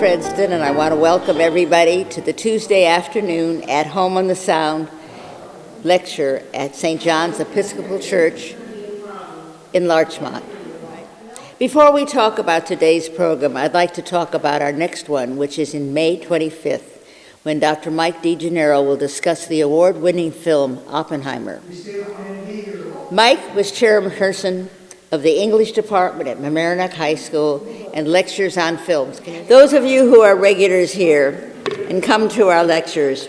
Fredston, and I want to welcome everybody to the Tuesday afternoon At Home on the Sound lecture at St. John's Episcopal Church in Larchmont. Before we talk about today's program, I'd like to talk about our next one, which is in May 25th, when Dr. Mike DeGennaro will discuss the award-winning film Oppenheimer. Mike was chairperson of the English department at Mamaroneck High School and lectures on films. Those of you who are regulars here and come to our lectures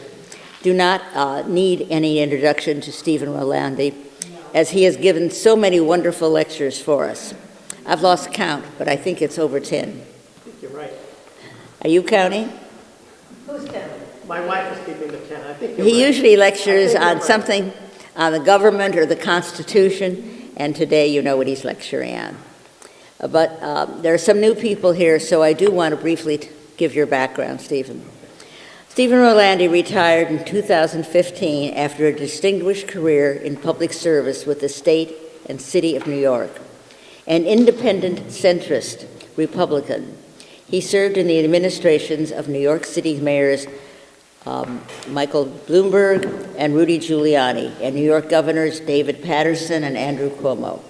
do not need any introduction to Stephen Rolandi, as he has given so many wonderful lectures for us. I've lost count, but I think it's over 10. I think you're right. Are you counting? Who's counting? My wife is keeping the count. I think you're He right. usually lectures on something on the government or the Constitution, and today you know what he's lecturing on. But there are some new people here, so I do want to briefly give your background, Stephen. Stephen Rolandi retired in 2015 after a distinguished career in public service with the state and city of New York. An independent centrist Republican, he served in the administrations of New York City mayors Michael Bloomberg and Rudy Giuliani, and New York governors David Paterson and Andrew Cuomo.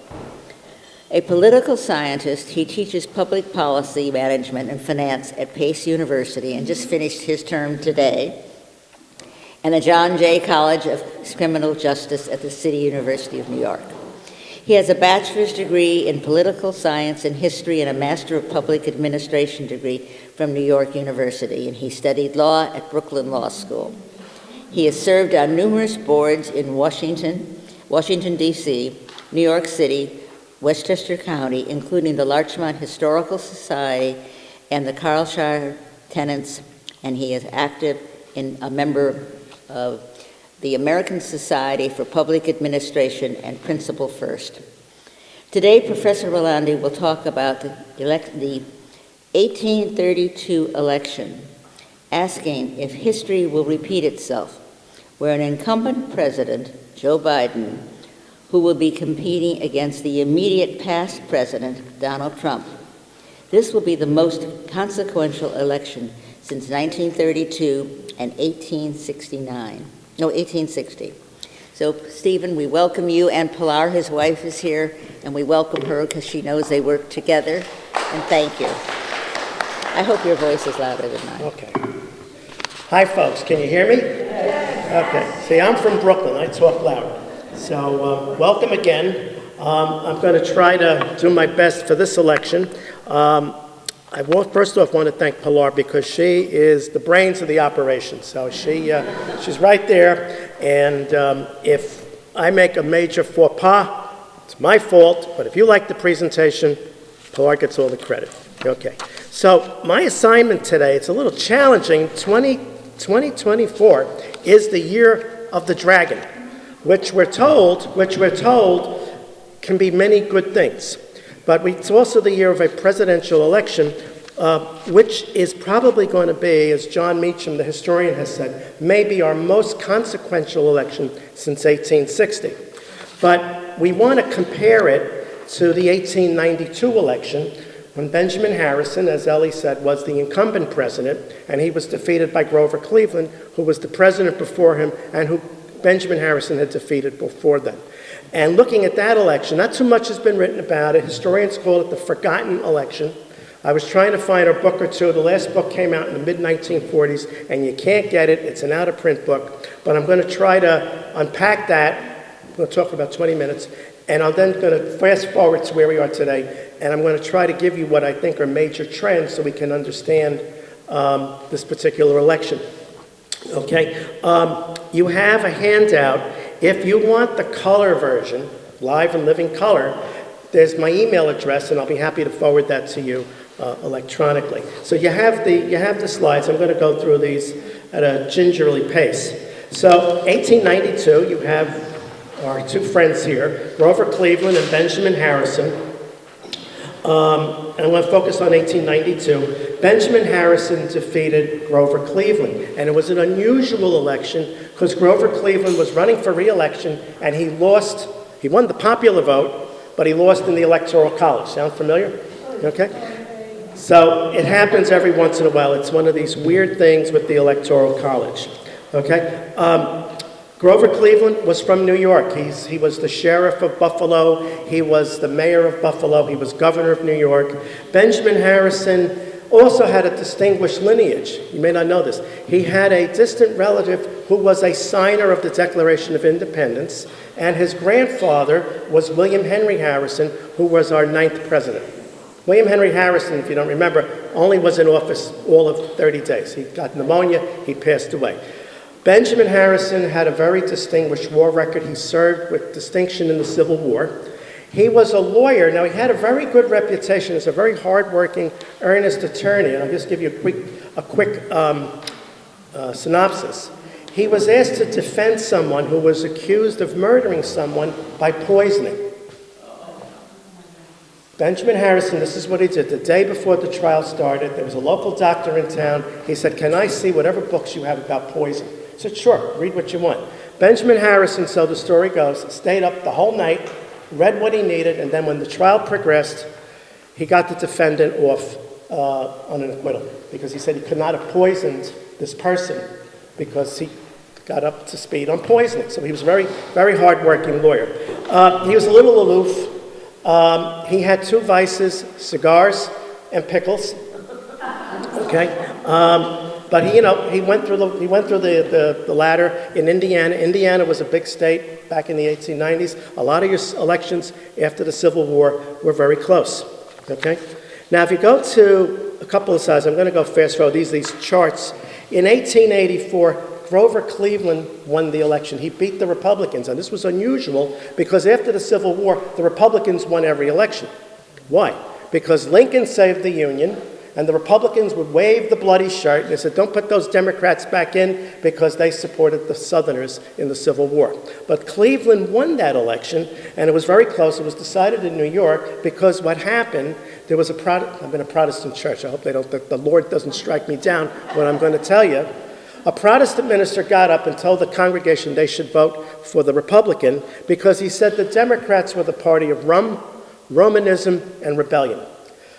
A political scientist, he teaches public policy management and finance at Pace University and just finished his term today, and the John Jay College of Criminal Justice at the City University of New York. He has a bachelor's degree in political science and history and a Master of Public Administration degree from New York University, and he studied law at Brooklyn Law School. He has served on numerous boards in Washington, D.C., New York City, Westchester County, including the Larchmont Historical Society and the Carlshire Tenants, and he is active in a member of the American Society for Public Administration and Principle First. Today, Professor Rolandi will talk about the 1832 election, asking if history will repeat itself, where an incumbent president, Joe Biden, who will be competing against the immediate past president, Donald Trump. This will be the most consequential election since 1932 and 1860. So, Stephen, we welcome you, and Pilar, his wife, is here, and we welcome her because she knows they work together, and thank you. I hope your voice is louder than mine. Okay. Hi, folks. Can you hear me? Okay. See, I'm from Brooklyn. I talk loud. So, welcome again. I'm going to try to do my best for this election. First off, want to thank Pilar because she is the brains of the operation. So she's right there, and if I make a major faux pas, it's my fault, but if you like the presentation, Pilar gets all the credit. Okay. So my assignment today, it's a little challenging. 2024 is the year of the dragon, which we're told can be many good things. But it's also the year of a presidential election, which is probably going to be, as John Meacham, the historian, has said, maybe our most consequential election since 1860. But we want to compare it to the 1892 election, when Benjamin Harrison, as Ellie said, was the incumbent president, and he was defeated by Grover Cleveland, who was the president before him, and who Benjamin Harrison had defeated before then. And looking at that election, not too much has been written about it. Historians call it the forgotten election. I was trying to find a book or two. The last book came out in the mid-1940s, and you can't get it. It's an out-of-print book. But I'm going to try to unpack that. I'm going to talk for about 20 minutes. And I'm then going to fast forward to where we are today. And I'm going to try to give you what I think are major trends so we can understand this particular election. Okay? You have a handout. If you want the color version, live and living color, there's my email address, and I'll be happy to forward that to you electronically. So you have the slides. I'm going to go through these at a gingerly pace. So 1892, you have our two friends here, Grover Cleveland and Benjamin Harrison. And I'm going to focus on 1892. Benjamin Harrison defeated Grover Cleveland, and it was an unusual election because Grover Cleveland was running for re-election, and he lost. He won the popular vote, but he lost in the Electoral College. Sound familiar? Okay. So it happens every once in a while. It's one of these weird things with the Electoral College. Okay? Grover Cleveland was from New York. He was the sheriff of Buffalo. He was the mayor of Buffalo. He was governor of New York. Benjamin Harrison also had a distinguished lineage. You may not know this. He had a distant relative who was a signer of the Declaration of Independence, and his grandfather was William Henry Harrison, who was our 9th president. William Henry Harrison, if you don't remember, only was in office all of 30 days. He got pneumonia, he passed away. Benjamin Harrison had a very distinguished war record. He served with distinction in the Civil War. He was a lawyer. Now, he had a very good reputation as a very hardworking, earnest attorney. And I'll just give you a quick synopsis. He was asked to defend someone who was accused of murdering someone by poisoning. Benjamin Harrison, this is what he did. The day before the trial started, there was a local doctor in town. He said, "Can I see whatever books you have about poison?" I said, "Sure, read what you want." Benjamin Harrison, so the story goes, stayed up the whole night, read what he needed, and then when the trial progressed, he got the defendant off on an acquittal because he said he could not have poisoned this person because he got up to speed on poisoning. So he was a very, very hard-working lawyer. He was a little aloof. He had 2 vices, cigars and pickles. Okay? But he went through the ladder in Indiana. Indiana was a big state back in the 1890s. A lot of your elections after the Civil War were very close. Okay? Now, if you go to a couple of slides, I'm going to go fast forward. These charts. In 1884, Grover Cleveland won the election. He beat the Republicans, and this was unusual because after the Civil War, the Republicans won every election. Why? Because Lincoln saved the Union, and the Republicans would wave the bloody shirt, and they said, "Don't put those Democrats back in," because they supported the Southerners in the Civil War. But Cleveland won that election, and it was very close. It was decided in New York because what happened, there was I'm in a Protestant church. I hope the Lord doesn't strike me down what I'm going to tell you. A Protestant minister got up and told the congregation they should vote for the Republican because he said the Democrats were the party of Romanism, and rebellion.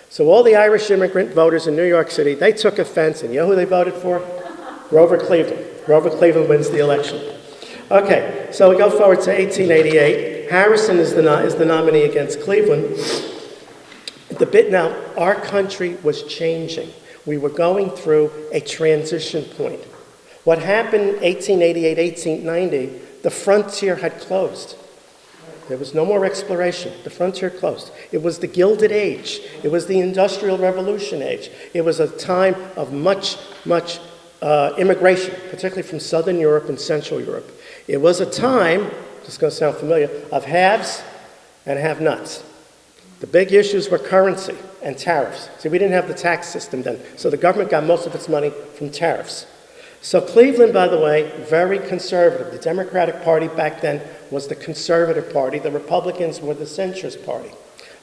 So all the Irish immigrant voters in New York City, they took offense, and you know who they voted for? Grover Cleveland. Grover Cleveland wins the election. Okay, so we go forward to 1888. Harrison is the nominee against Cleveland. Now, our country was changing. We were going through a transition point. What happened in 1888, 1890, the frontier had closed. There was no more exploration. The frontier closed. It was the Gilded Age. It was the Industrial Revolution age. It was a time of much immigration, particularly from Southern Europe and Central Europe. It was a time, this is going to sound familiar, of haves and have-nots. The big issues were currency and tariffs. See, we didn't have the tax system then, so the government got most of its money from tariffs. So Cleveland, by the way, very conservative. The Democratic Party back then was the conservative party. The Republicans were the centrist party.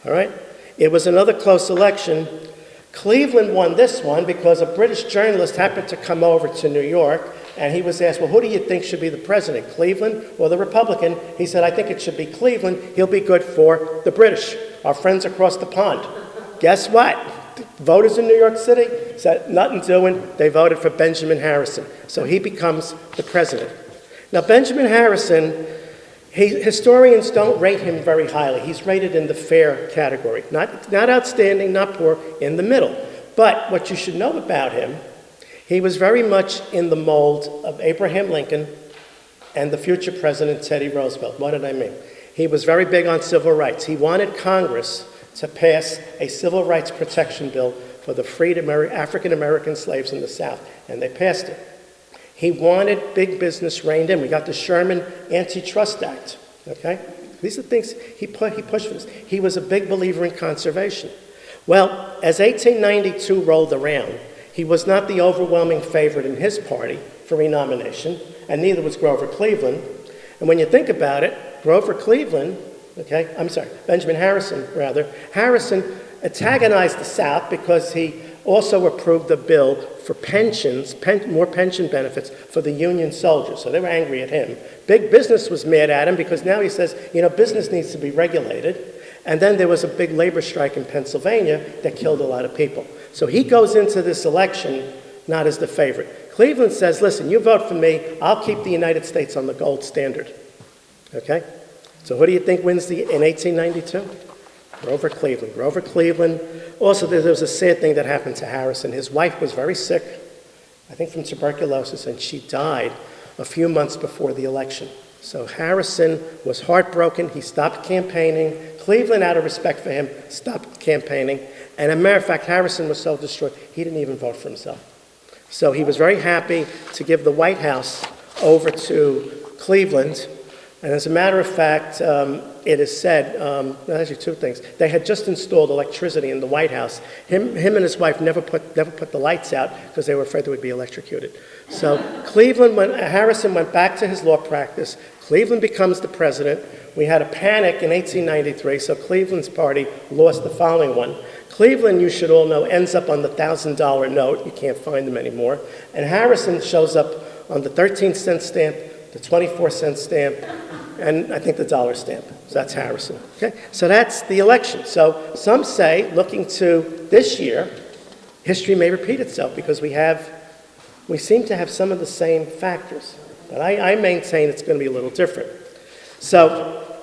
All right? It was another close election. Cleveland won this one because a British journalist happened to come over to New York, and he was asked, well, who do you think should be the president, Cleveland or the Republican? He said, I think it should be Cleveland. He'll be good for the British, our friends across the pond. Guess what? Voters in New York City said, nothing doing. They voted for Benjamin Harrison. So he becomes the president. Now, Benjamin Harrison, historians don't rate him very highly. He's rated in the fair category. Not outstanding, not poor, in the middle. But what you should know about him, he was very much in the mold of Abraham Lincoln and the future president, Teddy Roosevelt. What did I mean? He was very big on civil rights. He wanted Congress to pass a civil rights protection bill for the freed African-American slaves in the South, and they passed it. He wanted big business reined in. We got the Sherman Antitrust Act, okay? These are things he pushed for this. He was a big believer in conservation. Well, as 1892 rolled around, he was not the overwhelming favorite in his party for renomination, and neither was Grover Cleveland. And when you think about it, Benjamin Harrison, rather. Harrison antagonized the South because he also approved a bill for pensions, more pension benefits for the Union soldiers. So they were angry at him. Big business was mad at him because now he says, business needs to be regulated. And then there was a big labor strike in Pennsylvania that killed a lot of people. So he goes into this election not as the favorite. Cleveland says, listen, you vote for me, I'll keep the United States on the gold standard. Okay? So who do you think wins in 1892? Grover Cleveland. Grover Cleveland. Also, there was a sad thing that happened to Harrison. His wife was very sick, I think from tuberculosis, and she died a few months before the election. So Harrison was heartbroken. He stopped campaigning. Cleveland, out of respect for him, stopped campaigning. And as a matter of fact, Harrison was so destroyed, he didn't even vote for himself. So he was very happy to give the White House over to Cleveland. And as a matter of fact, it is said, actually two things. They had just installed electricity in the White House. Him and his wife never put the lights out because they were afraid they would be electrocuted. So Harrison went back to his law practice. Cleveland becomes the president. We had a panic in 1893, so Cleveland's party lost the following one. Cleveland, you should all know, ends up on the $1,000 note. You can't find them anymore. And Harrison shows up on the 13-cent stamp, the 24-cent stamp, and I think the dollar stamp. So that's Harrison. Okay? So that's the election. So some say, looking to this year, history may repeat itself because we seem to have some of the same factors. But I maintain it's going to be a little different. So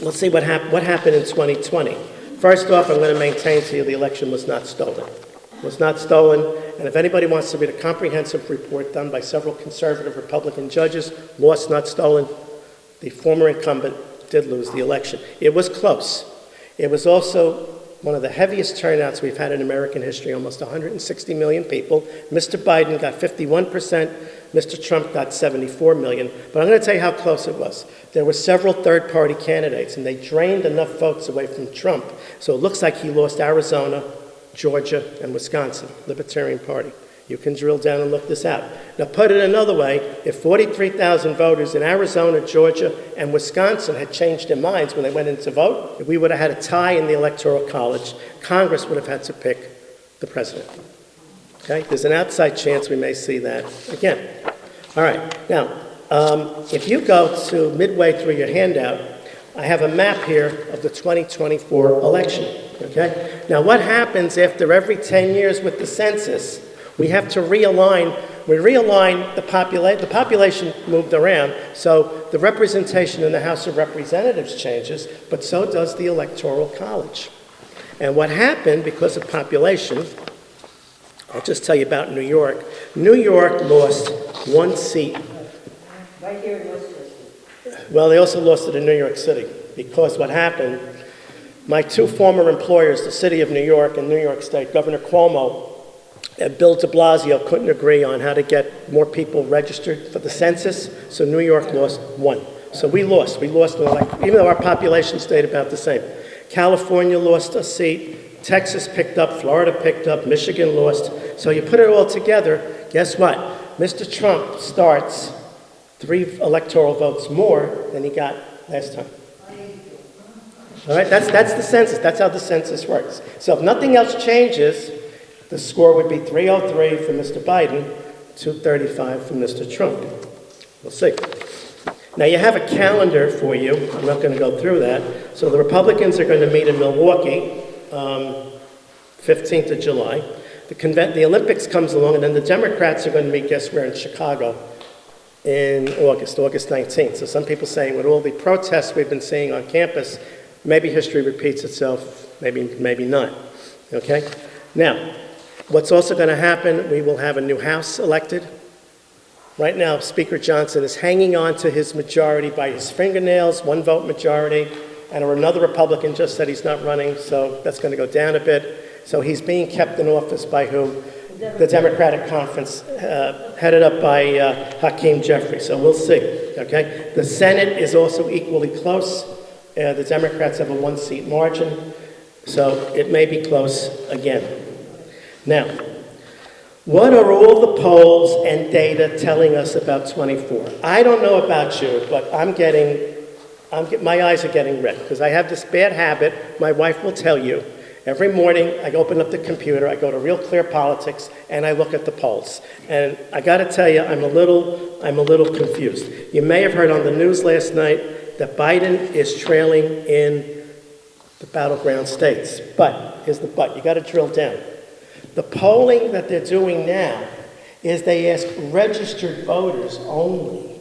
let's see what happened in 2020. First off, I'm going to maintain to you the election was not stolen. It was not stolen, and if anybody wants to read a comprehensive report done by several conservative Republican judges, lost, not stolen, the former incumbent did lose the election. It was close. It was also one of the heaviest turnouts we've had in American history, almost 160 million people. Mr. Biden got 51%, Mr. Trump got 74 million. But I'm going to tell you how close it was. There were several third-party candidates, and they drained enough votes away from Trump. So it looks like he lost Arizona, Georgia, and Wisconsin, Libertarian Party. You can drill down and look this out. Now, put it another way, if 43,000 voters in Arizona, Georgia, and Wisconsin had changed their minds when they went in to vote, if we would have had a tie in the Electoral College, Congress would have had to pick the president. Okay? There's an outside chance we may see that again. All right. Now, if you go to midway through your handout, I have a map here of the 2024 election. Okay? Now, what happens after every 10 years with the census? We have to realign. We realign the population. The population moved around, so the representation in the House of Representatives changes, but so does the Electoral College. And what happened because of population, I'll just tell you about New York. New York lost one seat. Right here in Westchester. Well, they also lost it in New York City because what happened, my two former employers, the city of New York and New York State, Governor Cuomo and Bill de Blasio couldn't agree on how to get more people registered for the census, so New York lost one. So we lost. We lost, even though our population stayed about the same. California lost a seat. Texas picked up. Florida picked up. Michigan lost. So you put it all together, guess what? Mr. Trump starts 3 electoral votes more than he got last time. All right, that's the census. That's how the census works. So if nothing else changes, the score would be 303 for Mr. Biden, 235 for Mr. Trump. We'll see. Now, you have a calendar for you. I'm not going to go through that. So the Republicans are going to meet in Milwaukee, 15th of July. The Olympics comes along, and then the Democrats are going to meet, guess where, in Chicago in August 19th. So some people saying with all the protests we've been seeing on campus, maybe history repeats itself, maybe not. Okay? Now, what's also going to happen, we will have a new House elected. Right now, Speaker Johnson is hanging on to his majority by his fingernails, 1-vote majority, and another Republican just said he's not running, so that's going to go down a bit. So he's being kept in office by whom? The Democratic Conference, headed up by Hakeem Jeffries. So we'll see, okay? The Senate is also equally close. The Democrats have a 1-seat margin, so it may be close again. Now, what are all the polls and data telling us about 24? I don't know about you, but my eyes are getting red because I have this bad habit. My wife will tell you. Every morning, I open up the computer, I go to Real Clear Politics, and I look at the polls. And I got to tell you, I'm a little confused. You may have heard on the news last night that Biden is trailing in the battleground states. But, here's the but, you got to drill down. The polling that they're doing now is they ask registered voters only.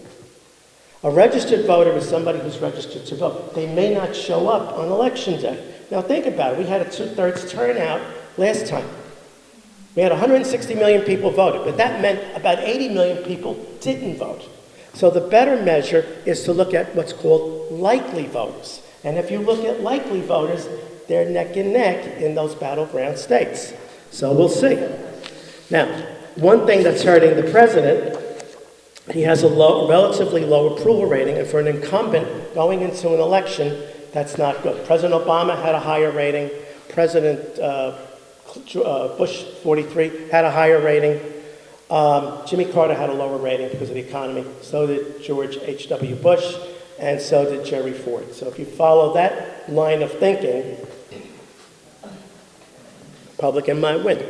A registered voter is somebody who's registered to vote. They may not show up on election day. Now think about it. We had a 2/3 turnout last time. We had 160 million people voted, but that meant about 80 million people didn't vote. So the better measure is to look at what's called likely voters. And if you look at likely voters, they're neck and neck in those battleground states. So we'll see. Now, one thing that's hurting the president, he has a relatively low approval rating, and for an incumbent going into an election, that's not good. President Obama had a higher rating. President Bush, 43, had a higher rating. Jimmy Carter had a lower rating because of the economy. So did George H.W. Bush, and so did Jerry Ford. So if you follow that line of thinking, Republican might win.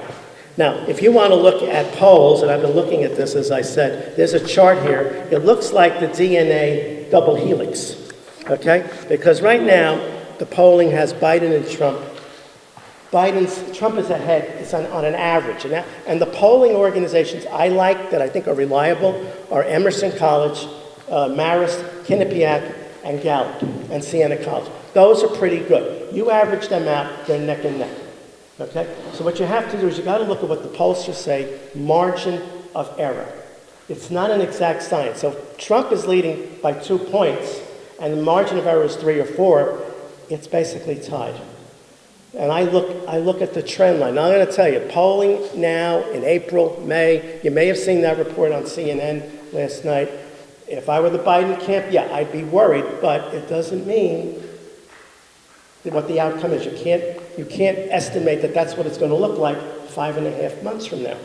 Now, if you want to look at polls, and I've been looking at this, as I said, there's a chart here. It looks like the DNA double helix, okay? Because right now, the polling has Biden and Trump. Trump is ahead, it's on an average. And the polling organizations I like, that I think are reliable, are Emerson College, Marist, Quinnipiac, and Gallup, and Siena College. Those are pretty good. You average them out, they're neck and neck. Okay? So what you have to do is you got to look at what the pollsters say, margin of error. It's not an exact science. So if Trump is leading by 2 points and the margin of error is 3 or 4, it's basically tied. And I look at the trend line. Now I'm going to tell you, polling now in April, May, you may have seen that report on CNN last night. If I were the Biden camp, yeah, I'd be worried, but it doesn't mean what the outcome is. You can't estimate that that's what it's going to look like 5.5 months from now,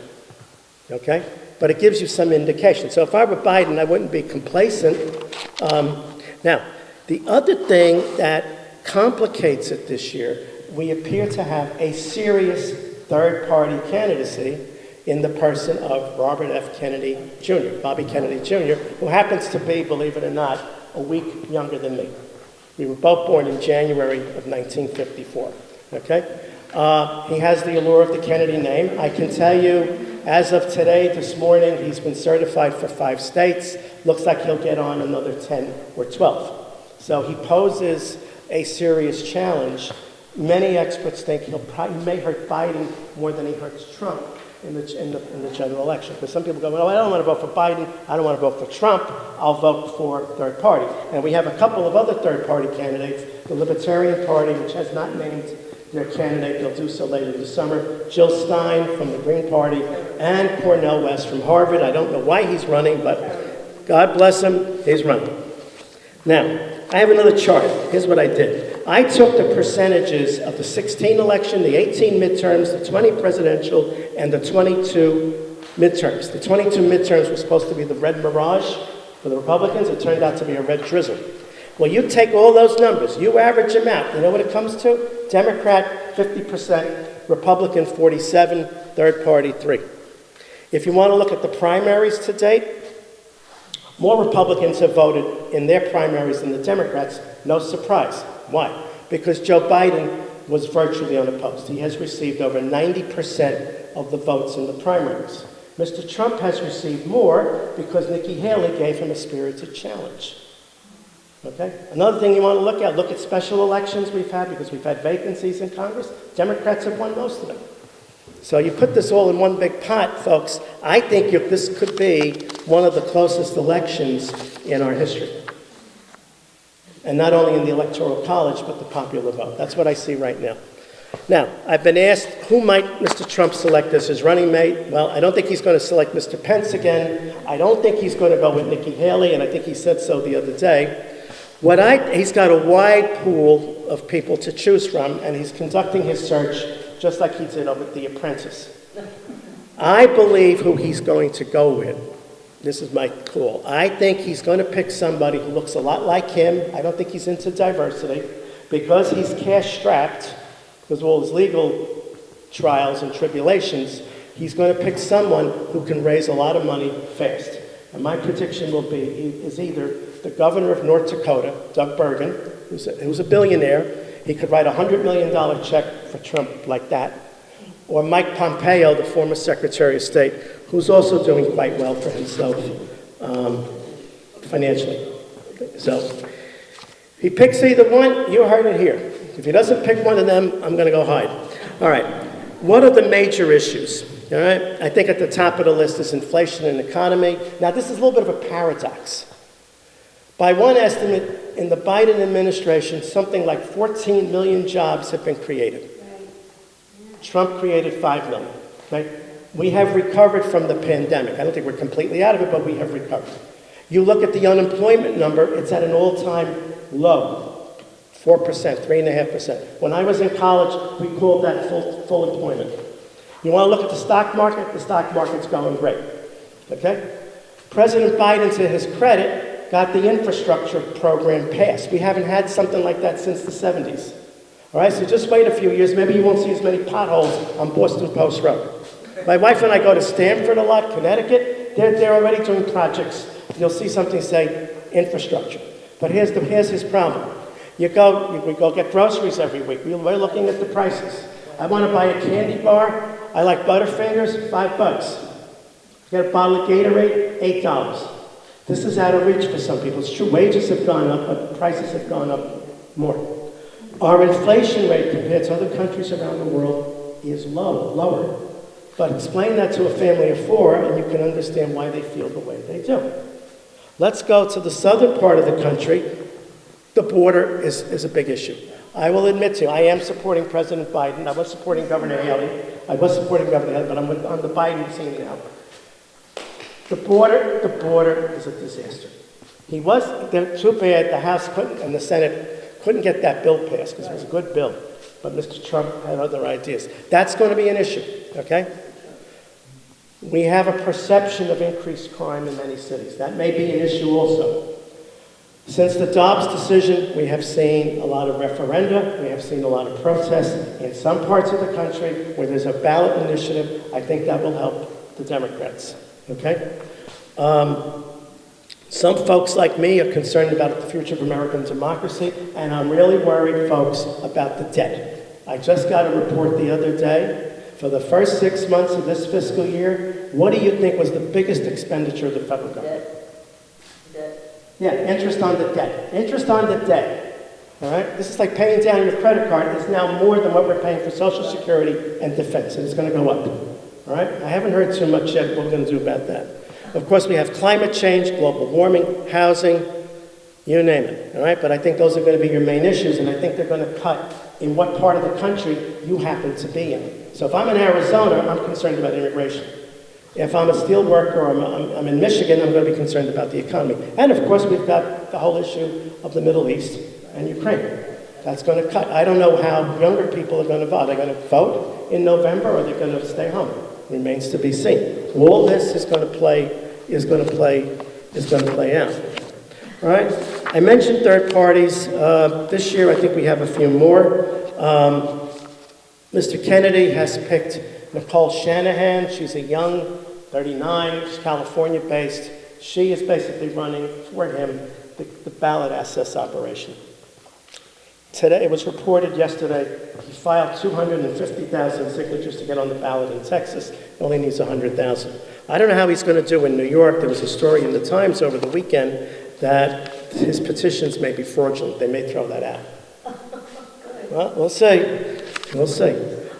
okay? But it gives you some indication. So if I were Biden, I wouldn't be complacent. Now, the other thing that complicates it this year, we appear to have a serious third-party candidacy in the person of Robert F. Kennedy Jr., Bobby Kennedy Jr., who happens to be, believe it or not, a week younger than me. We were both born in January of 1954, okay? He has the allure of the Kennedy name. I can tell you, as of today, this morning, he's been certified for 5 states. Looks like he'll get on another 10 or 12. So he poses a serious challenge. Many experts think he may hurt Biden more than he hurts Trump in the general election. Because some people go, well, I don't want to vote for Biden, I don't want to vote for Trump, I'll vote for third party. And we have a couple of other third party candidates, the Libertarian Party, which has not named their candidate, they'll do so later this summer, Jill Stein from the Green Party, and Cornel West from Harvard. I don't know why he's running, but God bless him, he's running. Now, I have another chart. Here's what I did. I took the percentages of the 16 election, the 18 midterms, the 20 presidential, and the 22 midterms. The 22 midterms were supposed to be the red mirage for the Republicans. It turned out to be a red drizzle. Well, you take all those numbers, you average them out. You know what it comes to? Democrat, 50%, Republican, 47%, third party, 3%. If you want to look at the primaries to date, more Republicans have voted in their primaries than the Democrats. No surprise. Why? Because Joe Biden was virtually unopposed. He has received over 90% of the votes in the primaries. Mr. Trump has received more because Nikki Haley gave him a spirited challenge. Okay? Another thing you want to look at special elections we've had, because we've had vacancies in Congress. Democrats have won most of them. So you put this all in one big pot, folks. I think this could be one of the closest elections in our history. And not only in the Electoral College, but the popular vote. That's what I see right now. Now, I've been asked, who might Mr. Trump select as his running mate? Well, I don't think he's going to select Mr. Pence again. I don't think he's going to go with Nikki Haley, and I think he said so the other day. He's got a wide pool of people to choose from, and he's conducting his search just like he did over The Apprentice. I believe who he's going to go with. This is my call. I think he's going to pick somebody who looks a lot like him. I don't think he's into diversity. Because he's cash-strapped, because of all his legal trials and tribulations, he's going to pick someone who can raise a lot of money fast. And my prediction will be is either the governor of North Dakota, Doug Burgum, who's a billionaire. He could write a $100 million check for Trump like that. Or Mike Pompeo, the former Secretary of State, who's also doing quite well for himself financially. So if he picks either one, you heard it here. If he doesn't pick one of them, I'm going to go hide. All right. What are the major issues? All right. I think at the top of the list is inflation and economy. Now, this is a little bit of a paradox. By one estimate, in the Biden administration, something like 14 million jobs have been created. Trump created 5 million. Okay? We have recovered from the pandemic. I don't think we're completely out of it, but we have recovered. You look at the unemployment number, it's at an all-time low, 4%, 3.5%. When I was in college, we called that full employment. You want to look at the stock market's going great. Okay? President Biden, to his credit, got the infrastructure program passed. We haven't had something like that since the 70s. All right, so just wait a few years. Maybe you won't see as many potholes on Boston Post Road. My wife and I go to Stamford a lot, Connecticut. They're already doing projects. You'll see something say infrastructure. But here's his problem. We go get groceries every week. We're looking at the prices. I want to buy a candy bar. I like Butterfingers, $5. Get a bottle of Gatorade, $8. This is out of reach for some people. It's true, wages have gone up, but prices have gone up more. Our inflation rate compared to other countries around the world is lower. But explain that to a family of 4, and you can understand why they feel the way they do. Let's go to the southern part of the country. The border is a big issue. I will admit to you, I am supporting President Biden. I was supporting Governor Haley. But I'm on the Biden team now. The border is a disaster. They're too bad the House couldn't, and the Senate couldn't get that bill passed, because it was a good bill. But Mr. Trump had other ideas. That's going to be an issue, okay? We have a perception of increased crime in many cities. That may be an issue also. Since the Dobbs decision, we have seen a lot of referenda. We have seen a lot of protests. In some parts of the country where there's a ballot initiative, I think that will help the Democrats, okay? Some folks like me are concerned about the future of American democracy, and I'm really worried, folks, about the debt. I just got a report the other day. For the first 6 months of this fiscal year, what do you think was the biggest expenditure of the federal government? Debt. Yeah, interest on the debt. Interest on the debt. All right? This is like paying down your credit card. It's now more than what we're paying for Social Security and defense, and it's going to go up. All right? I haven't heard too much yet what we're going to do about that. Of course, we have climate change, global warming, housing, you name it. All right? But I think those are going to be your main issues, and I think they're going to cut in what part of the country you happen to be in. So if I'm in Arizona, I'm concerned about immigration. If I'm a steel worker or I'm in Michigan, I'm going to be concerned about the economy. And of course, we've got the whole issue of the Middle East and Ukraine. That's going to cut. I don't know how younger people are going to vote. Are they going to vote in November, or are they going to stay home? Remains to be seen. All this is going to play out. All right. I mentioned third parties. This year, I think we have a few more. Mr. Kennedy has picked Nicole Shanahan. She's a young, 39, she's California-based. She is basically running for him the ballot access operation. Today, it was reported yesterday, he filed 250,000 signatures to get on the ballot in Texas. He only needs 100,000. I don't know how he's going to do in New York. There was a story in the Times over the weekend that his petitions may be fraudulent. They may throw that out. Well, we'll see. We'll see.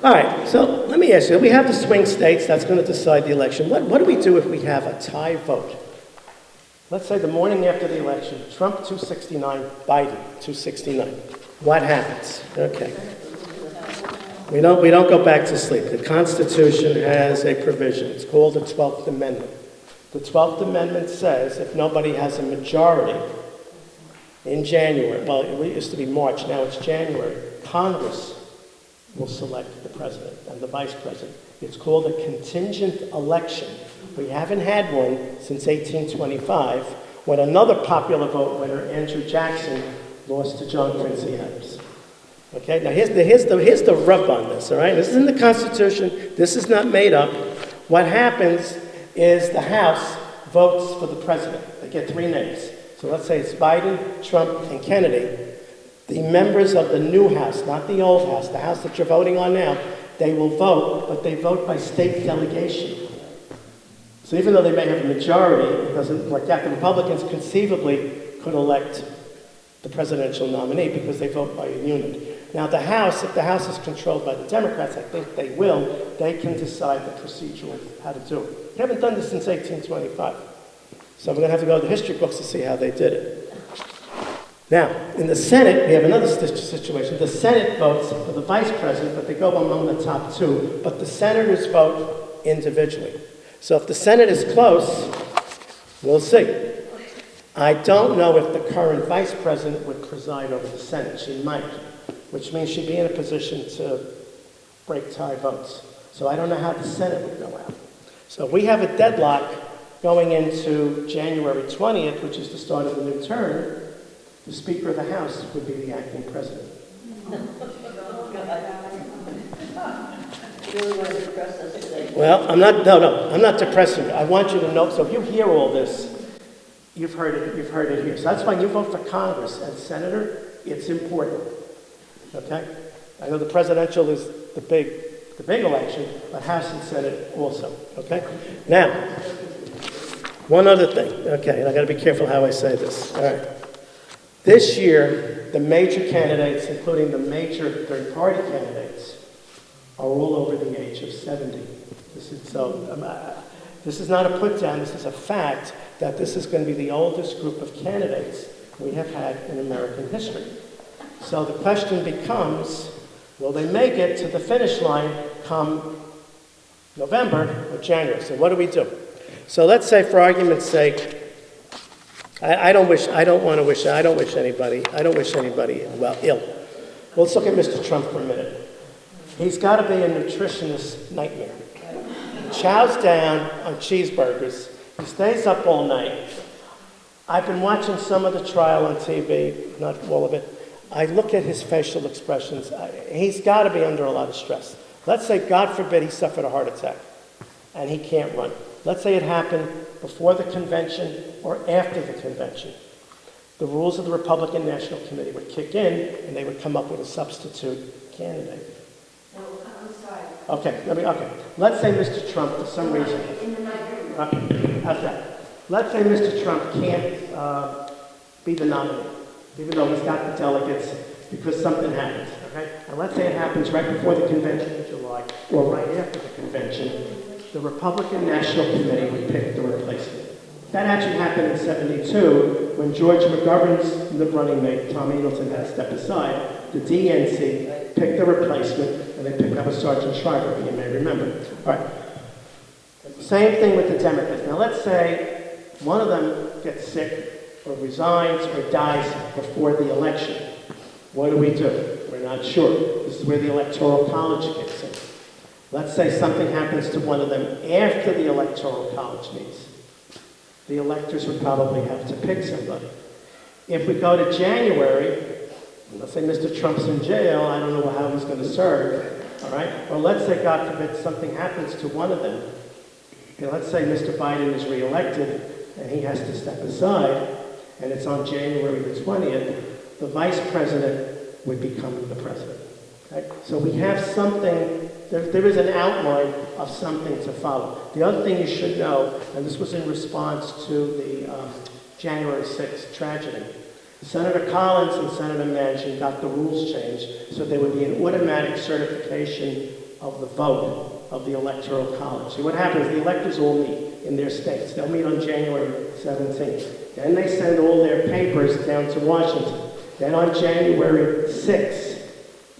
All right, so let me ask you, we have the swing states. That's going to decide the election. What do we do if we have a tie vote? Let's say the morning after the election, Trump 269, Biden 269. What happens? Okay. We don't go back to sleep. The Constitution has a provision. It's called the 12th Amendment. The 12th Amendment says if nobody has a majority in January, well, it used to be March, now it's January, Congress will select the president and the vice president. It's called a contingent election. We haven't had one since 1825, when another popular vote winner, Andrew Jackson, lost to John Quincy Adams. Okay, now here's the rub on this, all right? This is in the Constitution. This is not made up. What happens is the House votes for the president. They get 3 names. So let's say it's Biden, Trump, and Kennedy. The members of the new House, not the old House, the House that you're voting on now, they will vote, but they vote by state delegation. So even though they may have a majority, it doesn't work out. The Republicans conceivably could elect the presidential nominee because they vote by a unit. Now the House, if the House is controlled by the Democrats, I think they will, they can decide the procedural how to do it. They haven't done this since 1825. So we're going to have to go to the history books to see how they did it. Now, in the Senate, we have another situation. The Senate votes for the vice president, but they go among the top two, but the senators vote individually. So if the Senate is close, we'll see. I don't know if the current vice president would preside over the Senate. She might, which means she'd be in a position to break tie votes. So I don't know how the Senate would go out. So we have a deadlock going into January 20th, which is the start of the new term. The Speaker of the House would be the acting president. Well, I'm not depressing you. I want you to know, so if you hear all this, you've heard it here. So that's why you vote for Congress and Senator, it's important. Okay? I know the presidential is the big election, but House and Senate also. Okay? Now, one other thing. Okay, and I gotta be careful how I say this. All right. This year, the major candidates, including the major third-party candidates, are all over the age of 70. This is not a put-down, this is a fact that this is going to be the oldest group of candidates we have had in American history. So the question becomes, will they make it to the finish line come November or January? So what do we do? So let's say, for argument's sake, I don't wish anybody well ill. Well, let's look at Mr. Trump for a minute. He's got to be a nutritionist nightmare. He chows down on cheeseburgers. He stays up all night. I've been watching some of the trial on TV, not all of it. I look at his facial expressions. He's got to be under a lot of stress. Let's say, God forbid, he suffered a heart attack and he can't run. Let's say it happened before the convention or after the convention. The rules of the Republican National Committee would kick in and they would come up with a substitute candidate. No, I'm sorry. Okay. Let's say Mr. Trump, for some reason. Okay, how's that? Let's say Mr. Trump can't be the nominee, even though he's got the delegates, because something happens, okay? And let's say it happens right before the convention in July, or right after the convention. The Republican National Committee would pick the replacement. That actually happened in '72 when George McGovern's running mate, Tom Eagleton, had to step aside. The DNC picked the replacement, and they picked up a Sergeant Schreiber, you may remember. All right. Same thing with the Democrats. Now let's say one of them gets sick or resigns or dies before the election. What do? We're not sure. This is where the Electoral College kicks in. Let's say something happens to one of them after the Electoral College meets. The electors would probably have to pick somebody. If we go to January, let's say Mr. Trump's in jail, I don't know how he's going to serve, all right? Or let's say, God forbid, something happens to one of them. Okay, let's say Mr. Biden is reelected and he has to step aside, and it's on January the 20th, the vice president would become the president. Okay? So we have something, there is an outline of something to follow. The other thing you should know, and this was in response to the January 6th tragedy, Senator Collins and Senator Manchin got the rules changed so there would be an automatic certification of the vote of the Electoral College. See, what happens, the electors all meet in their states. They'll meet on January 17th. Then they send all their papers down to Washington. Then on January 6th,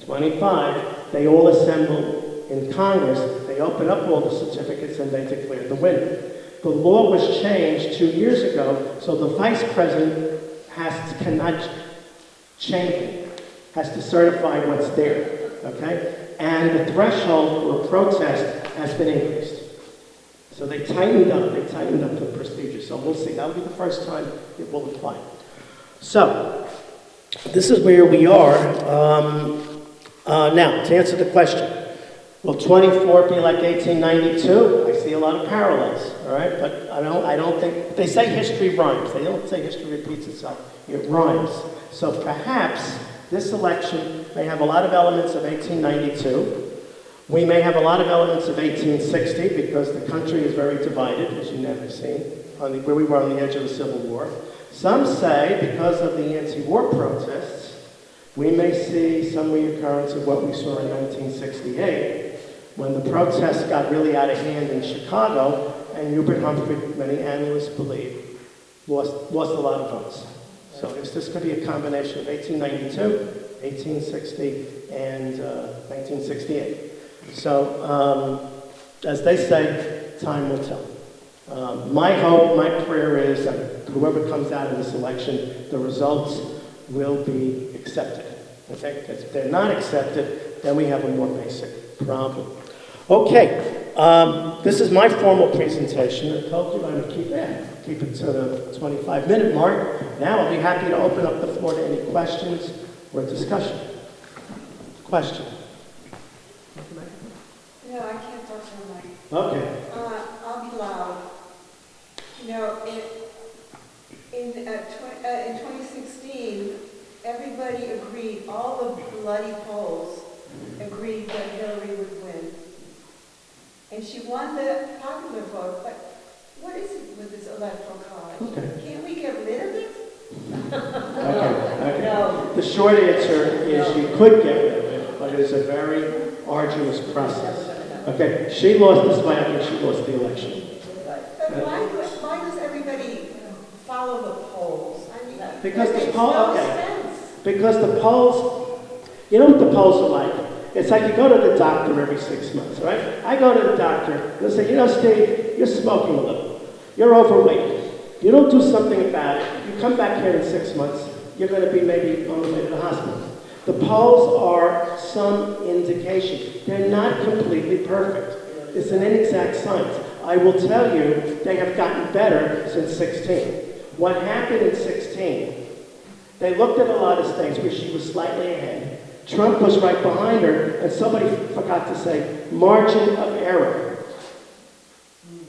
25, they all assemble in Congress. They open up all the certificates and they declare the winner. The law was changed 2 years ago, so the vice president cannot change it, has to certify what's there, okay? And the threshold for a protest has been increased. So they tightened up the procedure. So we'll see. That'll be the first time it will apply. So, this is where we are. Now, to answer the question, will 24 be like 1892? I see a lot of parallels, all right? But I don't think, they say history rhymes. They don't say history repeats itself. It rhymes. So perhaps This election may have a lot of elements of 1892. We may have a lot of elements of 1860 because the country is very divided, as you've never seen, where we were on the edge of a civil war. Some say because of the anti-war protests, we may see some reoccurrence of what we saw in 1968, when the protests got really out of hand in Chicago, and Hubert Humphrey, many analysts believe, lost a lot of votes. So this could be a combination of 1892, 1860, and 1968. So, as they say, time will tell. My hope, my prayer is that whoever comes out of this election, the results will be accepted. Okay? Because if they're not accepted, then we have a more basic problem. Okay, this is my formal presentation. I told you I would keep it to the 25-minute mark. Now I'll be happy to open up the floor to any questions or discussion. Question? No, I can't talk so much. Okay. I'll be loud. You know, in 2016, everybody agreed, all the bloody polls agreed that Hillary would win. And she won the popular vote, but what is it with this electoral college? Okay. Can't we get rid of it? Okay. No. The short answer is you could get rid of it, but it is a very arduous process. Okay, she lost this way, I think she lost the election. But why does everybody follow the polls? I mean, Because that the makes poll, no okay. sense. Because the polls, you know what the polls are like? It's like you go to the doctor every 6 months, right? I go to the doctor, they'll say, you know, Steve, you're smoking a little. You're overweight. You don't do something about it. You come back here in 6 months, you're going to be maybe on the way to the hospital. The polls are some indication. They're not completely perfect. It's an inexact science. I will tell you, they have gotten better since 16. What happened in 16, they looked at a lot of states where she was slightly ahead. Trump was right behind her, and somebody forgot to say, margin of error.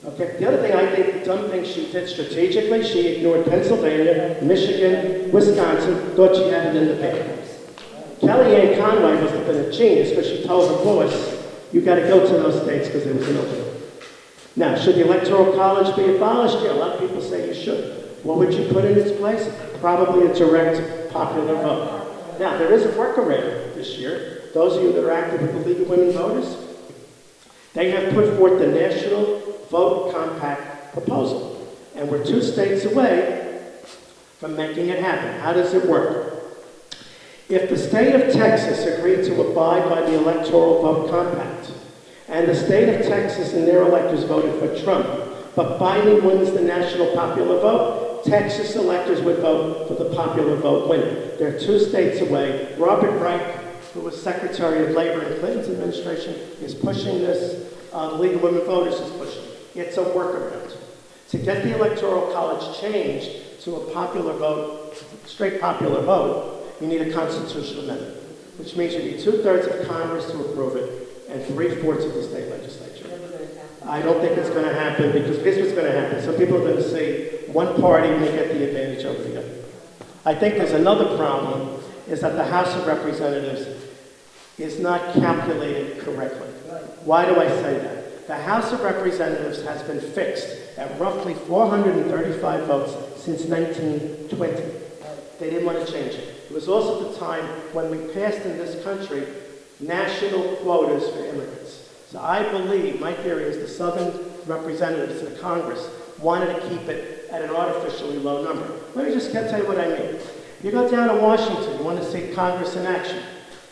Okay. The other thing, I think, the dumb thing she did strategically, she ignored Pennsylvania, Michigan, Wisconsin, thought she had it in the bag. Kellyanne Conway must have been a genius because she told her boss, you got to go to those states because there was an opening. Now, should the Electoral College be abolished? Yeah, a lot of people say you should. What would you put in its place? Probably a direct popular vote. Now, there is a workaround this year. Those of you that are active with the League of Women Voters, they have put forth the National Vote Compact proposal. And we're 2 states away from making it happen. How does it work? If the state of Texas agreed to abide by the Electoral Vote Compact, and the state of Texas and their electors voted for Trump, but Biden wins the national popular vote, Texas electors would vote for the popular vote winner. They're 2 states away. Robert Reich, who was Secretary of Labor in Clinton's administration, is pushing this. The League of Women Voters is pushing it. It's a workaround. To get the Electoral College changed to a popular vote, straight popular vote, you need a constitutional amendment, which means you need 2/3 of Congress to approve it and 3/4 of the state legislature. I don't think it's going to happen because here's what's going to happen. Some people are going to say one party may get the advantage over the other. I think there's another problem, is that the House of Representatives is not calculated correctly. Why do I say that? The House of Representatives has been fixed at roughly 435 votes since 1920. They didn't want to change it. It was also the time when we passed in this country national quotas for immigrants. So I believe, my theory is the Southern representatives to the Congress wanted to keep it at an artificially low number. Let me just tell you what I mean. You go down to Washington, you want to see Congress in action.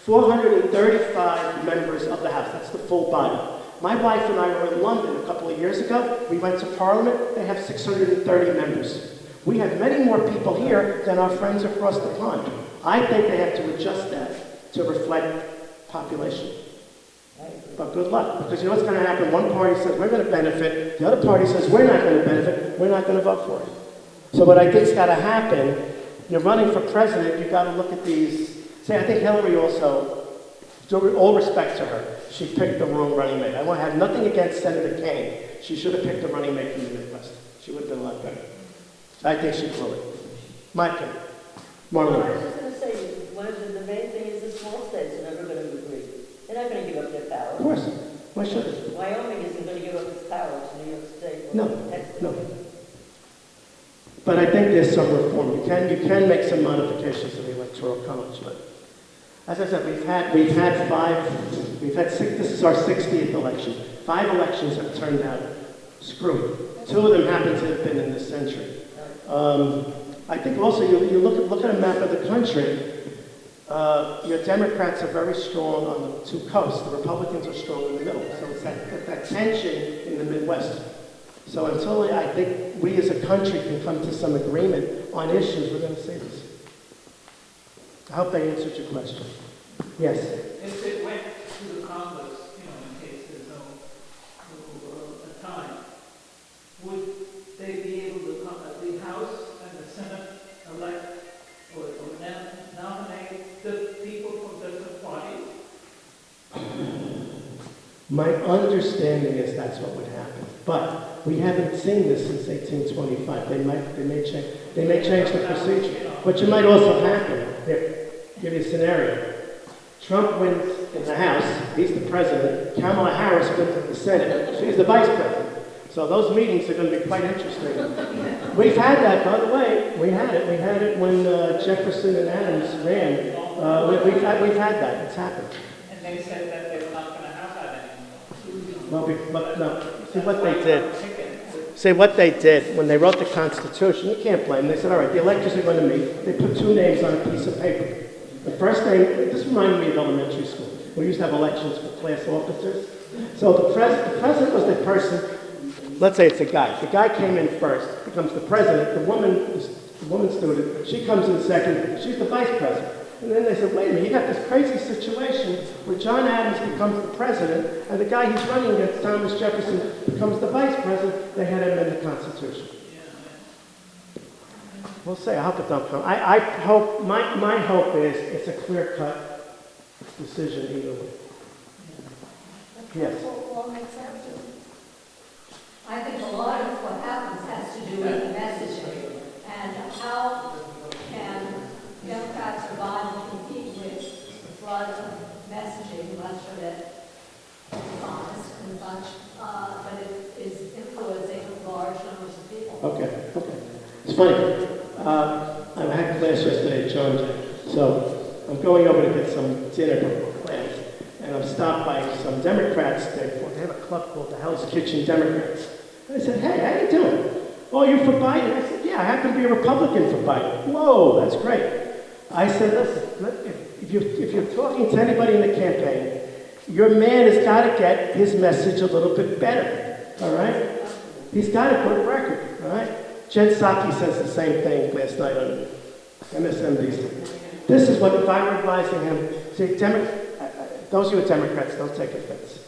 435 members of the House, that's the full body. My wife and I were in London a couple of years ago. We went to Parliament, they have 630 members. We have many more people here than our friends across the pond. I think they have to adjust that to reflect population. But good luck, because you know what's going to happen? One party says we're going to benefit, the other party says we're not going to benefit, we're not going to vote for it. So what I think's got to happen, you're running for president, you've got to look at these. See, I think Hillary also, all respect to her, she picked the wrong running mate. I want to have nothing against Senator Kane. She should have picked a running mate from the Midwest. She would have been a lot better. I think she blew it. My opinion. Well, I Marlene. was just going to say, when the main thing is the small states are never going to agree. They're not going to give up their power. Of course. Why should they? Wyoming isn't going to give up its power to New York State. or No, Texas. no. But I think there's some reform. You can make some modifications to the Electoral College. But as I said, we've had six, this is our 60th election. 5 elections have turned out screwy. 2 of them happen to have been in this century. I think also you look at a map of the country, your Democrats are very strong on the 2 coasts. The Republicans are strong in the middle. So it's that tension in the Midwest. So until I think we as a country can come to some agreement on issues, we're going to see this. I hope they answered your question. Yes? If it went to the Congress, in case there's no time, would they be able to come, the House and the Senate elect or nominate the people from different parties? My understanding is that's what would happen. But we haven't seen this since 1825. They may change the procedure. What you might also happen, here, give you a scenario. Trump wins in the House, he's the president. Kamala Harris wins in the Senate, she's the vice president. So those meetings are going to be quite interesting. We've had that, by the way. We had it when Jefferson and Adams ran. We've had that. It's happened. And they said that they were not going to have that anymore. Well, no. See what they did when they wrote the Constitution. You can't blame them. They said, all right, the electors are going to meet. They put 2 names on a piece of paper. The first name, this reminded me of elementary school. We used to have elections for class officers. So the president was the person. Let's say it's a guy. The guy came in first, becomes the president. The woman student, she comes in second. She's the vice president. And then they said, wait a minute, you got this crazy situation where John Adams becomes the president, and the guy he's running against, Thomas Jefferson, becomes the vice president. They had him in the Constitution. We'll see. I hope it don't come. I hope, my hope is it's a clear-cut decision either way. Yes. I think a lot of what happens has to do with the messaging and how can Democrats survive and compete with the flood of messaging, much of it is honest and much, but it is influencing large numbers of people. Okay. It's funny. I had class yesterday at Georgia, so I'm going over to get some dinner before class, and I'm stopped by some Democrats. They have a club called the Hell's Kitchen Democrats. And I said, hey, how you doing? Oh, you for Biden? I said, yeah, I happen to be a Republican for Biden. Whoa, that's great. I said, listen, if you're talking to anybody in the campaign, your man has got to get his message a little bit better, all right? He's got to put a record, all right? Jen Psaki says the same thing last night on MSNBC. This is what, if I were advising him, see, those of you who are Democrats, don't take offense.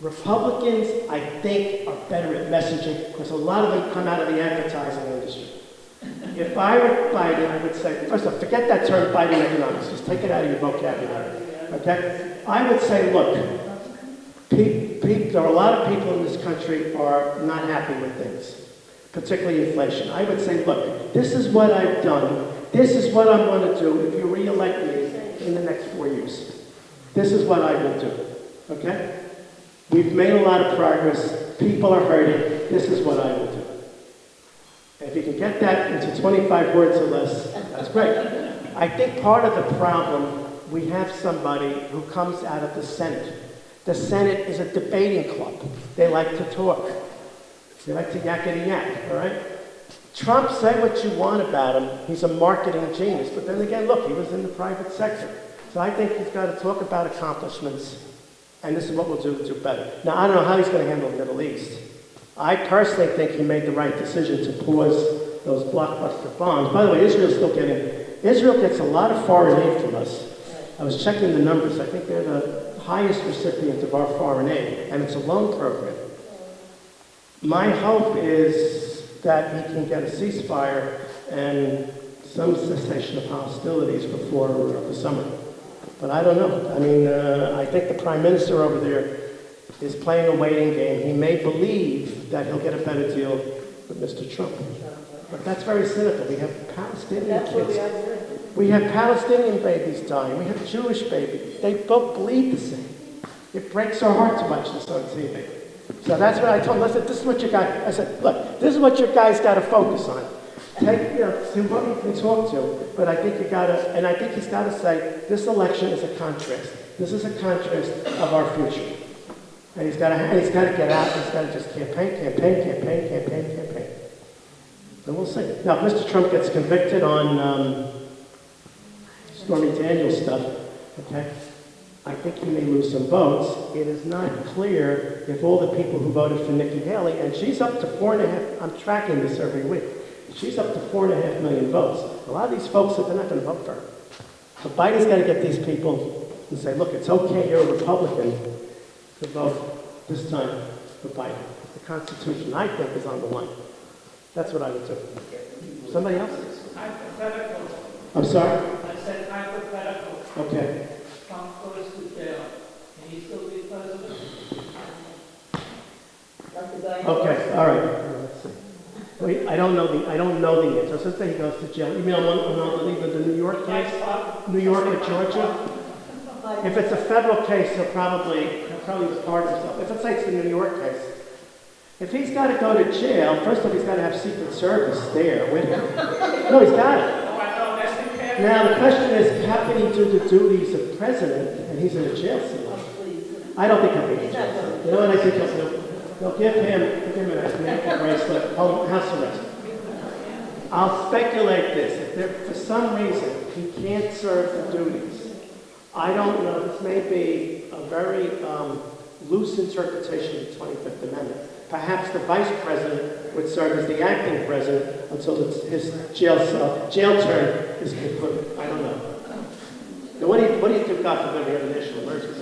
Republicans, I think, are better at messaging because a lot of them come out of the advertising industry. If I were Biden, I would say, first off, forget that term Biden economics. Just take it out of your vocabulary, okay? I would say, look, there are a lot of people in this country are not happy with things, particularly inflation. I would say, look, this is what I've done. This is what I'm going to do if you re-elect me in the next 4 years. This is what I will do, okay? We've made a lot of progress. People are hurting. This is what I will do. And if you can get that into 25 words or less, that's great. I think part of the problem, we have somebody who comes out of the Senate. The Senate is a debating club. They like to talk. They like to yakety-yak, all right? Trump, say what you want about him. He's a marketing genius. But then again, look, he was in the private sector. So I think he's got to talk about accomplishments. And this is what we'll do to do better. Now, I don't know how he's going to handle the Middle East. I personally think he made the right decision to pause those blockbuster bombs. By the way, Israel gets a lot of foreign aid from us. I was checking the numbers. I think they're the highest recipient of our foreign aid, and it's a loan program. My hope is that he can get a ceasefire and some cessation of hostilities before the summer. But I don't know. I mean, I think the Prime Minister over there is playing a waiting game. He may believe that he'll get a better deal with Mr. Trump. But that's very cynical. We have Palestinian That's what kids. we are doing. We have Palestinian babies dying. We have Jewish babies. They both bleed the same. It breaks our heart to watch this on TV. So that's what I told him. I said, this is what you got. I said, look, this is what your guys got to focus on. Take, see what you can talk to, but I think you got to, and I think he's got to say, this election is a contrast. This is a contrast of our future. And he's got to get out. He's got to just campaign. And we'll see. Now, if Mr. Trump gets convicted on Stormy Daniels stuff, okay, I think he may lose some votes. It is not clear if all the people who voted for Nikki Haley, and she's up to 4.5, I'm tracking this every week, she's up to 4.5 million votes. A lot of these folks said they're not going to vote for her. So Biden's got to get these people and say, look, it's okay, you're a Republican, to vote this time for Biden. The Constitution, I think, is on the line. That's what I would do. Somebody else? Hypothetical. I'm sorry? I said hypothetical. Okay. Trump goes to jail. Can he still be president? Not the guy. Okay, all right. Let's see. Wait, I don't know the answer. So say he goes to jail. You mean on either the New York case? New York or Georgia? If it's a federal case, he'll probably pardon himself. If it's the New York case, if he's got to go to jail, first of all, he's got to have Secret Service there with him. No, he's got it. Now, the question is, how can he do the duties of president and he's in a jail cell? I don't think he'll be in a jail cell. You know what I think he'll do? They'll give him an ankle bracelet, house arrest. I'll speculate this. If there, for some reason, he can't serve the duties, I don't know, this may be a very loose interpretation of the 25th Amendment. Perhaps the vice president would serve as the acting president until his jail term is concluded. I don't know. Now, what do you think, God forbid, we have a national emergency?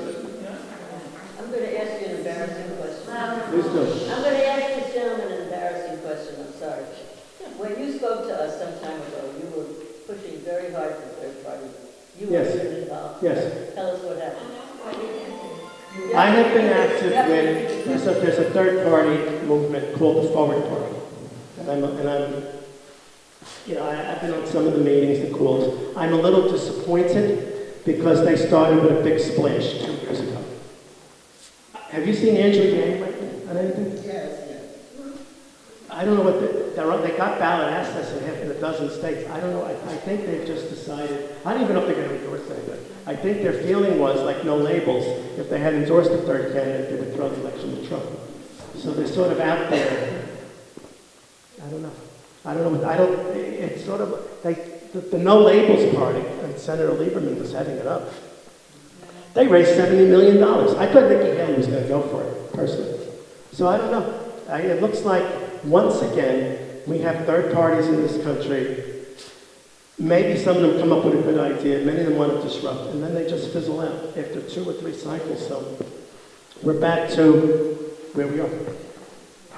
I'm going to ask you an embarrassing question. Please do. I'm going to ask this gentleman an embarrassing question. I'm sorry. When you spoke to us some time ago, you were pushing very hard for third party. You Yes. were involved. Yes. Tell us what happened. I have been active with, there's a third-party movement called the Forward Party. And I've been on some of the meetings, the calls. I'm a little disappointed because they started with a big splash 2 years ago. Have you seen Andrew Yang on anything? Yes. I don't know what they got ballot access in half in a dozen states. I don't know. I think they've just decided. I don't even know if they're going to endorse anybody. I think their feeling was like no labels. If they had endorsed a third candidate, they would throw the election to Trump. So they're sort of out there. I don't know. It's sort of the No Labels Party, and Senator Lieberman was heading it up. They raised $70 million. I thought Nikki Haley was going to go for it personally. So I don't know. It looks like once again we have third parties in this country. Maybe some of them come up with a good idea, many of them want to disrupt, and then they just fizzle out after 2 or 3 cycles. So we're back to where we are.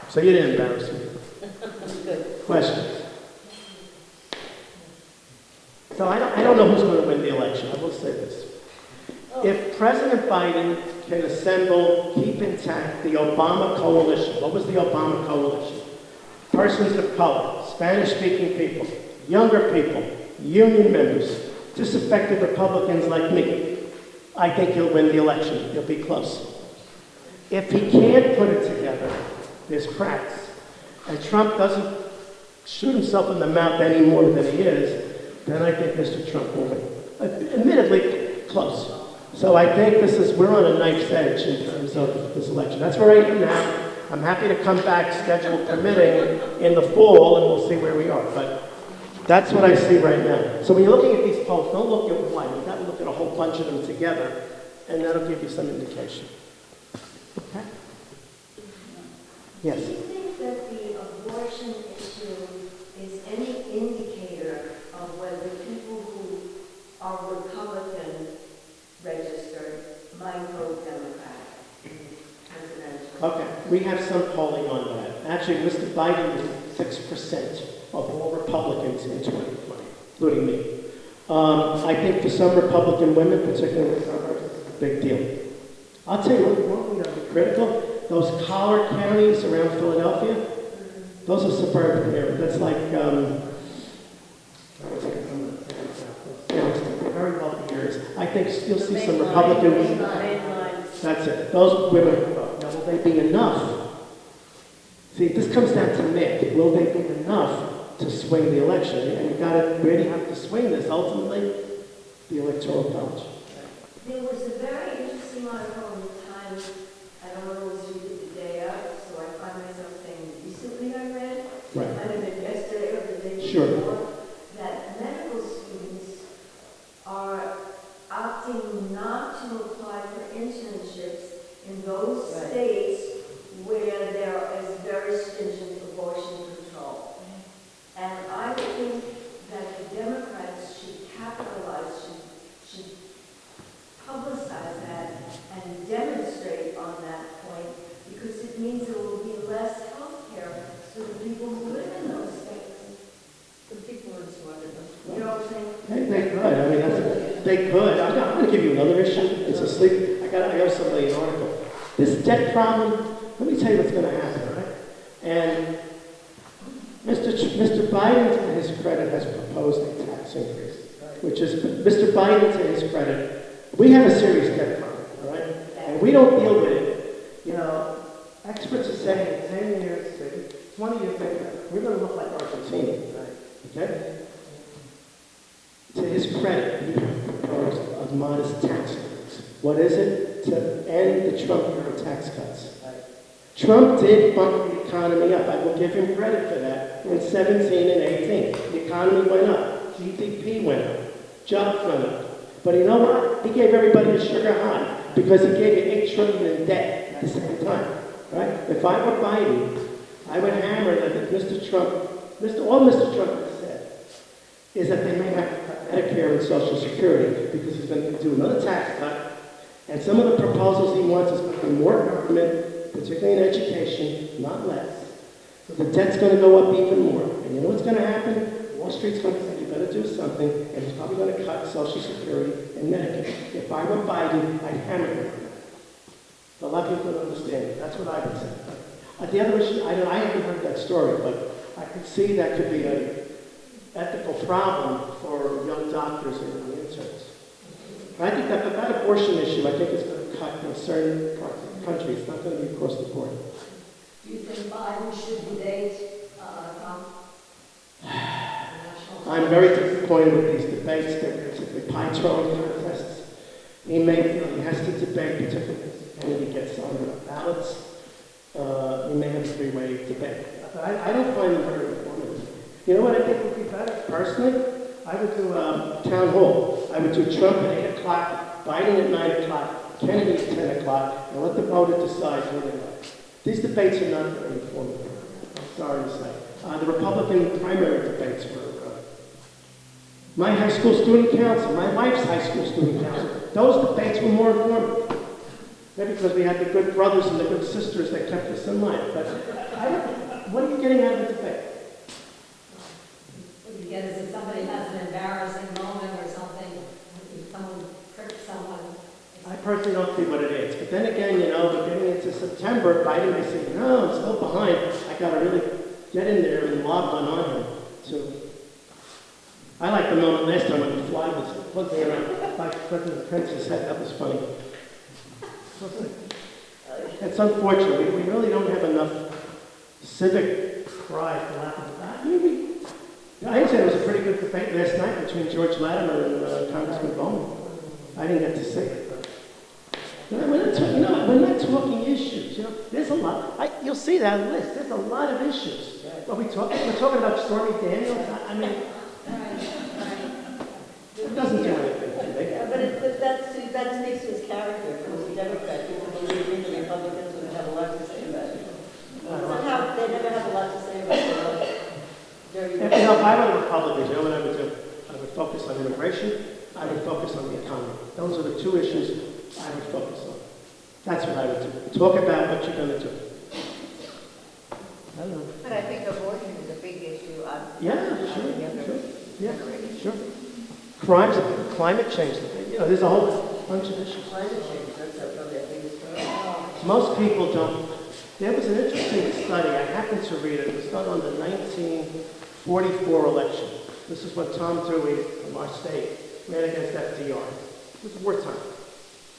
So you didn't embarrass me. Good. Questions? So I don't know who's going to win the election. I will say this. If President Biden can assemble, keep intact the Obama coalition. What was the Obama coalition? Persons of color, Spanish-speaking people, younger people, union members, disaffected Republicans like me. I think he'll win the election. He'll be close. If he can't put it together, there's cracks. And Trump doesn't shoot himself in the mouth any more than he is, then I think Mr. Trump will win. Admittedly, close. So I think we're on a knife's edge in terms of this election. That's where I am now. I'm happy to come back, schedule permitting, in the fall, and we'll see where we are. But that's what I see right now. So when you're looking at these polls, don't look at one. You've got to look at a whole bunch of them together, and that'll give you some indication. Okay? Yes? Do you think that the abortion issue is any indicator of whether people who are Republican registered might vote Democratic in presidential? Okay, we have some polling on that. Actually, Mr. Biden was 6% of all Republicans in 2020, including me. I think for some Republican women, particularly it's a big deal. I'll tell you what, we are critical. Those collar counties around Philadelphia, those are suburban areas. That's like, think you'll see some Main Republicans. lines. That's it. Those women will vote. Now, will they be enough? See, this comes down to math. Will they be enough to swing the election? And you got to really have to swing this. Ultimately, the Electoral College. There was a very interesting article in the Times, I don't know, it was read the day up, so I find myself saying recently I read, Right. might have been yesterday or the day Sure. before, that medical students are opting not to apply for internships in those Right. states where there is very stringent abortion control. And I think that the Democrats should capitalize, should publicize that and demonstrate on that point, because it means there will be less health care for the people who live in those states. The people are smart enough. You know what I'm saying? They could. I mean, they could. I'm going to give you another issue. It's a sleep. I owe somebody an article. This debt problem, let me tell you what's going to happen, all right? And Mr. Biden, to his credit, has proposed a tax increase, which is, Mr. Biden, to his credit, we have a serious debt problem, all right? And we don't deal with it. You know, experts are saying in 10 years, 20 years later, we're going to look like Argentina, okay? To his credit, he proposed a modest tax increase. What is it? To end the Trump era tax cuts. Trump did bump the economy up. I will give him credit for that. In 17 and 18, the economy went up. GDP went up. Jobs went up. But you know what? He gave everybody a sugar high because he gave you $8 trillion in debt at the same time. Right? If I were Biden, I would hammer that Mr. Trump, all Mr. Trump has said is that they may have to cut Medicare and Social Security because he's going to do another tax cut. And some of the proposals he wants is going to be more government, particularly in education, not less. So the debt's going to go up even more. And you know what's going to happen? Wall Street's going to say, you better do something, and he's probably going to cut Social Security and Medicare. If I were Biden, I'd hammer him. A lot of people don't understand it. That's what I would say. The other issue, I haven't heard that story, but I could see that could be an ethical problem for young doctors and young interns. I think that abortion issue, I think it's going to cut in certain parts of the country. It's not going to be across the board. Do you think Biden should debate Trump? I'm very disappointed with these debates. They're particularly pie-throwing contests. He has to debate, particularly if Kennedy gets on the ballots. He may have a three-way debate. But I don't find them very informative. You know what I think would be better? Personally, I would do a town hall. I would do Trump at 8 o'clock, Biden at 9 o'clock, Kennedy at 10 o'clock, and let the voter decide who they like. These debates are not very informative. I'm sorry to say. The Republican primary debates were my high school student council, my wife's high school student council. Those debates were more informative. Maybe because we had the good brothers and the good sisters that kept us in line. But what are you getting out of the debate? What you get is if somebody has an embarrassing moment or something, if someone tricks someone. I personally don't see what it is. But then again, you know, getting into September, Biden may say, no, I'm still behind. I got to really get in there and log on him. So I like the moment last time when the fly was flipping around like President Prince's head. That was funny. It's unfortunate. We really don't have enough civic pride, for lack of a better. I said it was a pretty good debate last night between George Latimer and Congressman Bowman. I didn't get to see it. But we're not talking issues. You know, there's a lot. You'll see that list. There's a lot of issues. Are we talking? We're talking about Stormy Daniels. I mean, it doesn't do anything. Yeah, but that speaks to his character. As a Democrat, people believe the Republicans would have a lot to say about it. Somehow they never have a lot to say about it. If I were a Republican, you know what I would do? I would focus on immigration. I would focus on the economy. Those are the two issues I would focus on. That's what I would do. Talk about what you're going to do. I don't know. But I think abortion is a big issue on Yeah, the sure. younger Yeah, generation. sure. Crimes, climate change. You know, there's a whole bunch of issues. Climate change, that's probably the biggest problem. Most people don't. There was an interesting study. I happened to read it. It was done on the 1944 election. This is when Tom Dewey from our state ran against FDR. It was wartime.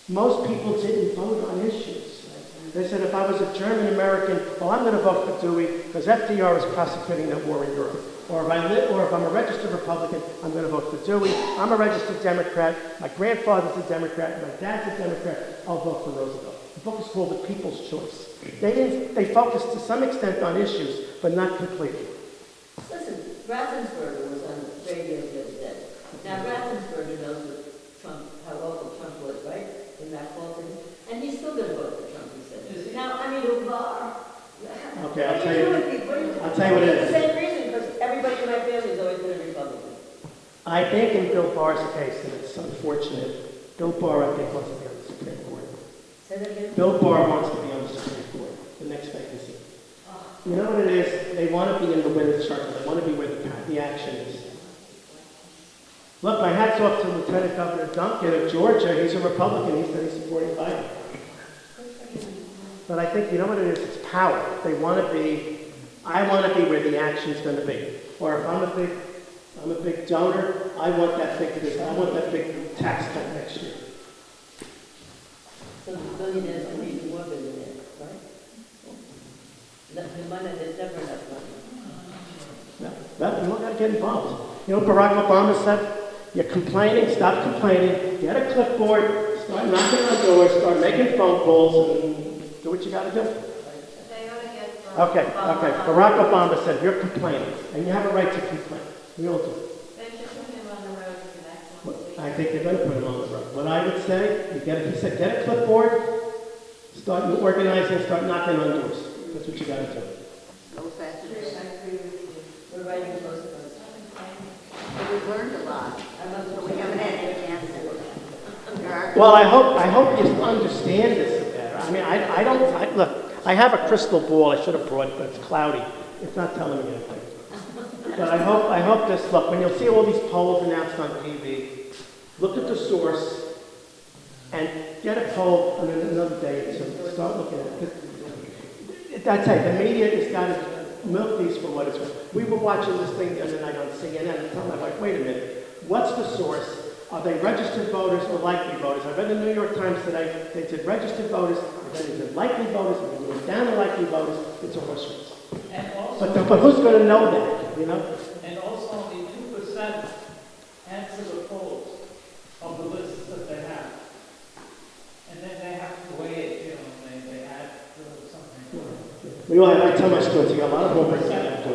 Most people didn't vote on issues. They said, if I was a German American, well, I'm going to vote for Dewey because FDR is prosecuting that war in Europe. Or if I'm a registered Republican, I'm going to vote for Dewey. I'm a registered Democrat. My grandfather's a Democrat. My dad's a Democrat. I'll vote for Roosevelt. The book is called The People's Choice. They focused to some extent on issues, but not completely. Listen, Raffensperger was on the radio the other day. Now, Raffensperger knows how awful Trump was, right? In that whole thing. And he's still going to vote for Trump, he said. Now, I mean, Okay, I'll tell you what it is. For the same reason, because everybody in my family has always been a Republican. I think in Bill Barr's case, and it's unfortunate, Bill Barr, I think, wants to be on the Supreme Court. Say that again? Bill Barr wants to be on the Supreme Court, the next vacancy. You know what it is? They want to be in the winner's circle. They want to be where the action is. Look, my hat's off to Lieutenant Governor Duncan of Georgia. He's a Republican. He said he's supporting Biden. But I think, you know what it is? It's power. They want to be, I want to be where the action's going to be. Or if I'm a big donor, I want that big tax cut next year. So the billionaires can be more billionaires, right? The money, there's never enough money. You don't got to get involved. You know what Barack Obama said? You're complaining, stop complaining, get a clipboard, start knocking on doors, start making phone calls, and do what you got to do. Okay. Barack Obama said, you're complaining, and you have a right to complain. We all do. I think they're going to put him on the road. What I would say, he said, get a clipboard, start organizing, start knocking on doors. That's what you got to do. Go faster. I agree with you. We're writing close to us. But we've learned a lot. So we haven't had any answers. Well, I hope you understand this better. I mean, look, I have a crystal ball. I should have brought it, but it's cloudy. It's not telling me anything. But I hope this, look, when you'll see all these polls announced on TV, look at the source and get a poll on another day or two. Start looking at it. I tell you, the media has got to milk these for what it's worth. We were watching this thing the other night on CNN and telling my wife, wait a minute, what's the source? Are they registered voters or likely voters? I read in the New York Times today, they did registered voters, and then they did likely voters, and then they went down to likely voters. It's a horse race. And also, But who's going to know that, you know? and also only 2% answer the polls of the lists that they have. And then they have to weigh it, you know, they add something. I tell my students, you got a lot of homework you got to do.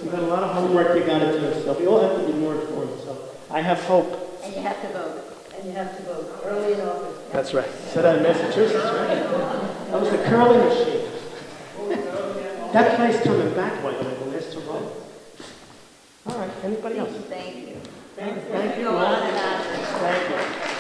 You got a lot of homework you got to do, so we all have to be more informed. So I have hope. And you have to vote. And you have to vote early in office. That's right. So that in Massachusetts, right? That was the curling machine. That place coming back, by the way, the last to vote. All right, anybody else? Thank you. Thank you. Go on and on. Thank you.